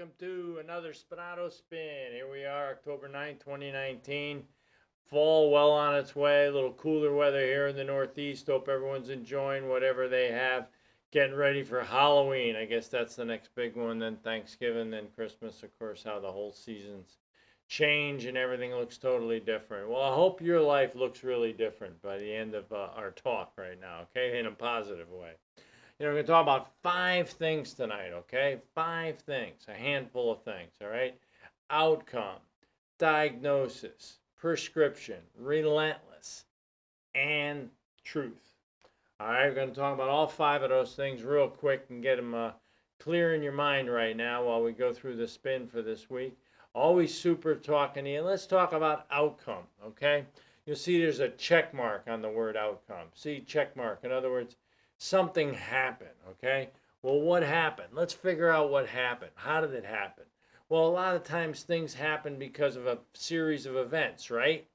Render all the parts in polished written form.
welcome to another Spinato spin. Here we are, October 9th, 2019. Fall well on its way. A little cooler weather here in the Northeast. Hope everyone's enjoying whatever they have. Getting ready for Halloween. I guess that's the next big one. Then Thanksgiving, then Christmas, of course, how the whole seasons change and everything looks totally different. Well, I hope your life looks really different by the end of our talk right now, okay? In a positive way. We're going to talk about 5 things tonight, okay? 5 things, a handful of things, all right? Outcome, diagnosis, prescription, relentless, and truth. All right, we're going to talk about all 5 of those things real quick and get them clear in your mind right now while we go through the spin for this week. Always super talking to you. Let's talk about outcome, okay? You'll see there's a check mark on the word outcome. See, check mark. In other words, something happened, okay? Well, what happened? Let's figure out what happened. How did it happen? Well, a lot of times things happen because of a series of events, right?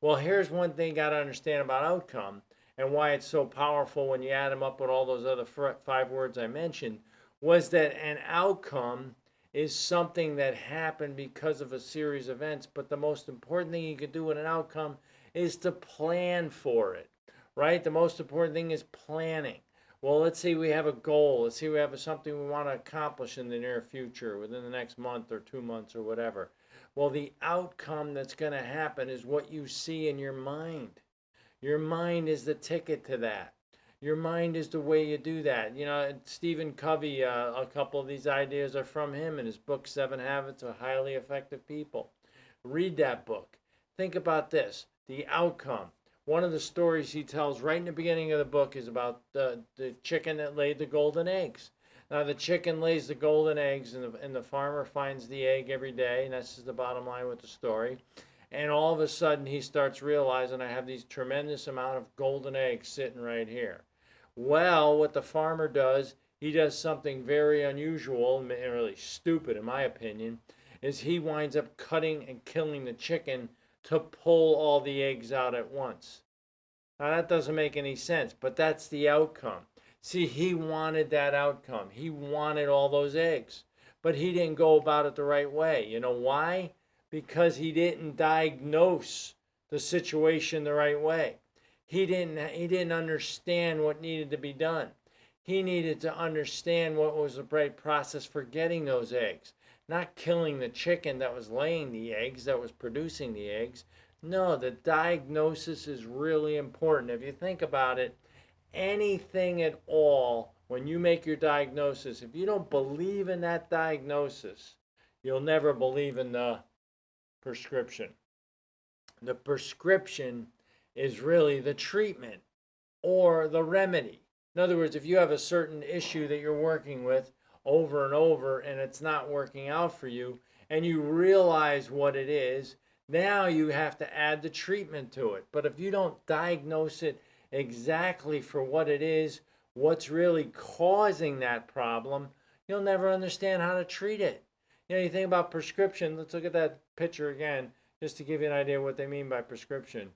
Well, here's one thing you got to understand about outcome and why it's so powerful when you add them up with all those other 5 words I mentioned, was that an outcome is something that happened because of a series of events, but the most important thing you can do with an outcome is to plan for it, right? The most important thing is planning. Well, let's say we have a goal. Let's say we have something we want to accomplish in the near future, within the next month or 2 months or whatever. Well, the outcome that's going to happen is what you see in your mind. Your mind is the ticket to that. Your mind is the way you do that. Stephen Covey, a couple of these ideas are from him in his book, 7 Habits of Highly Effective People. Read that book. Think about this, the outcome. One of the stories he tells right in the beginning of the book is about the chicken that laid the golden eggs. Now, the chicken lays the golden eggs, and the farmer finds the egg every day, and that's just the bottom line with the story. And all of a sudden, he starts realizing, I have these tremendous amount of golden eggs sitting right here. Well, what the farmer does, he does something very unusual and really stupid, in my opinion, is he winds up cutting and killing the chicken to pull all the eggs out at once. Now, that doesn't make any sense, but that's the outcome. See, he wanted that outcome. He wanted all those eggs, but he didn't go about it the right way. You know why? Because he didn't diagnose the situation the right way. He didn't understand what needed to be done. He needed to understand what was the right process for getting those eggs, not killing the chicken that was laying the eggs, that was producing the eggs. No, the diagnosis is really important. If you think about it, anything at all, when you make your diagnosis, if you don't believe in that diagnosis, you'll never believe in the prescription. The prescription is really the treatment or the remedy. In other words, if you have a certain issue that you're working with over and over and it's not working out for you, and you realize what it is, now you have to add the treatment to it. But if you don't diagnose it exactly for what it is, what's really causing that problem, you'll never understand how to treat it. You think about prescription. Let's look at that picture again, just to give you an idea of what they mean by prescription.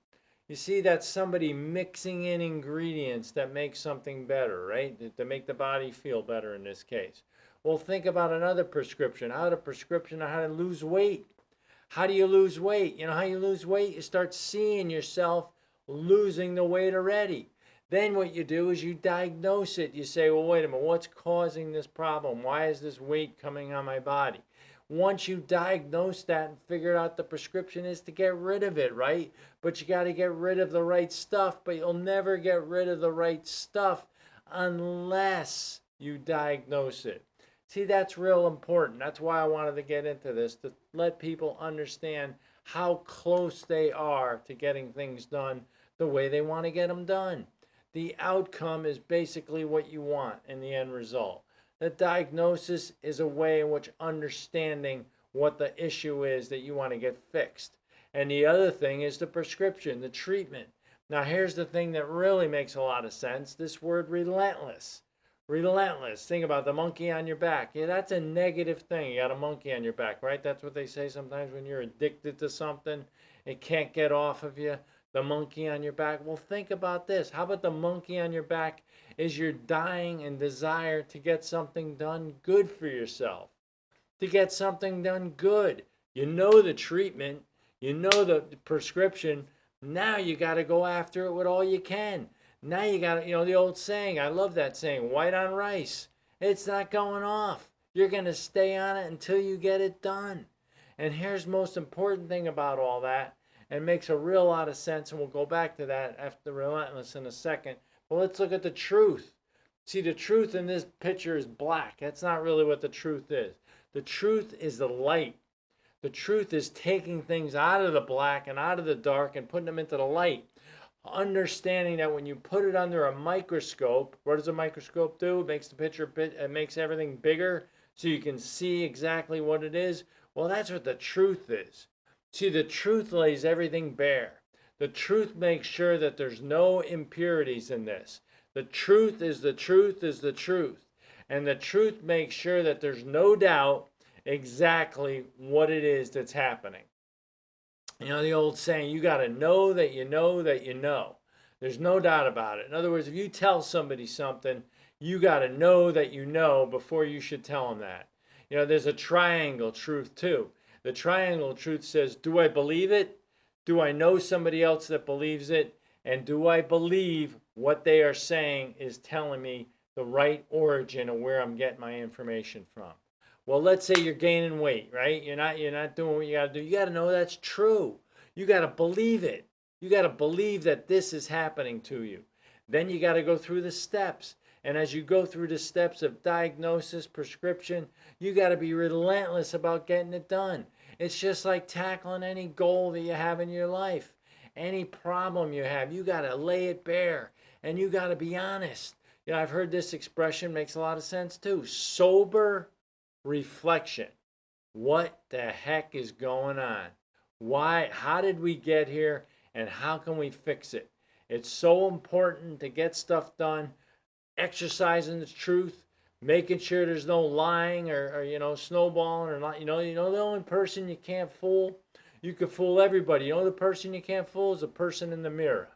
You see, that's somebody mixing in ingredients that make something better, right? To make the body feel better in this case. Well, think about another prescription. How to lose weight. How do you lose weight? You know how you lose weight? You start seeing yourself losing the weight already. Then what you do is you diagnose it. You say, well, wait a minute, what's causing this problem? Why is this weight coming on my body? Once you diagnose that and figure out the prescription is to get rid of it, right? But you got to get rid of the right stuff, but you'll never get rid of the right stuff unless you diagnose it. See, that's real important. That's why I wanted to get into this, to let people understand how close they are to getting things done the way they want to get them done. The outcome is basically what you want in the end result. The diagnosis is a way in which understanding what the issue is that you want to get fixed. And the other thing is the prescription, the treatment. Now, here's the thing that really makes a lot of sense, this word relentless. Relentless. Think about the monkey on your back. Yeah, that's a negative thing. You got a monkey on your back, right? That's what they say sometimes when you're addicted to something. It can't get off of you. The monkey on your back. Well, think about this. How about the monkey on your back is your dying and desire to get something done good for yourself? to get something done good. You know the treatment, you know the prescription. Now you got to go after it with all you can. Now you got to, the old saying, I love that saying, white on rice. It's not going off. You're going to stay on it until you get it done. And here's the most important thing about all that, and makes a real lot of sense, and we'll go back to that after relentless in a second. But let's look at the truth. See, the truth in this picture is black. That's not really what the truth is. The truth is the light. The truth is taking things out of the black and out of the dark and putting them into the light. Understanding that when you put it under a microscope, what does a microscope do? It makes the picture, it makes everything bigger so you can see exactly what it is. Well, that's what the truth is. See, the truth lays everything bare. The truth makes sure that there's no impurities in this. The truth is the truth is the truth. And the truth makes sure that there's no doubt exactly what it is that's happening. You know the old saying, you got to know that you know that you know. There's no doubt about it. In other words, if you tell somebody something, you got to know that you know before you should tell them that. There's a triangle truth too. The triangle truth says, do I believe it? Do I know somebody else that believes it? And do I believe what they are saying is telling me the right origin of where I'm getting my information from? Well, let's say you're gaining weight, right? You're not doing what you got to do. You got to know that's true. You got to believe it. You got to believe that this is happening to you. Then you got to go through the steps. And as you go through the steps of diagnosis, prescription, you got to be relentless about getting it done. It's just like tackling any goal that you have in your life. Any problem you have, you got to lay it bare. And you got to be honest. I've heard this expression, makes a lot of sense too. Sober reflection. What the heck is going on? Why? How did we get here? And how can we fix it? It's so important to get stuff done, exercising the truth, making sure there's no lying or snowballing or not. The only person you can't fool, you can fool everybody. The person you can't fool is the person in the mirror.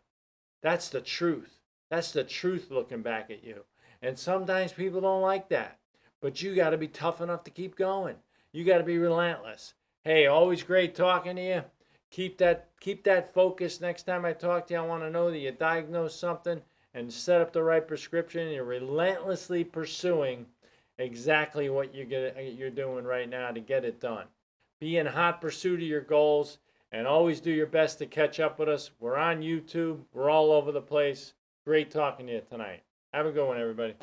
That's the truth. That's the truth looking back at you. And sometimes people don't like that. But you got to be tough enough to keep going. You got to be relentless. Hey, always great talking to you. Keep that focus. Next time I talk to you, I want to know that you diagnosed something and set up the right prescription. You're relentlessly pursuing exactly what you're doing right now to get it done. Be in hot pursuit of your goals and always do your best to catch up with us. We're on YouTube. We're all over the place. Great talking to you tonight. Have a good one, everybody.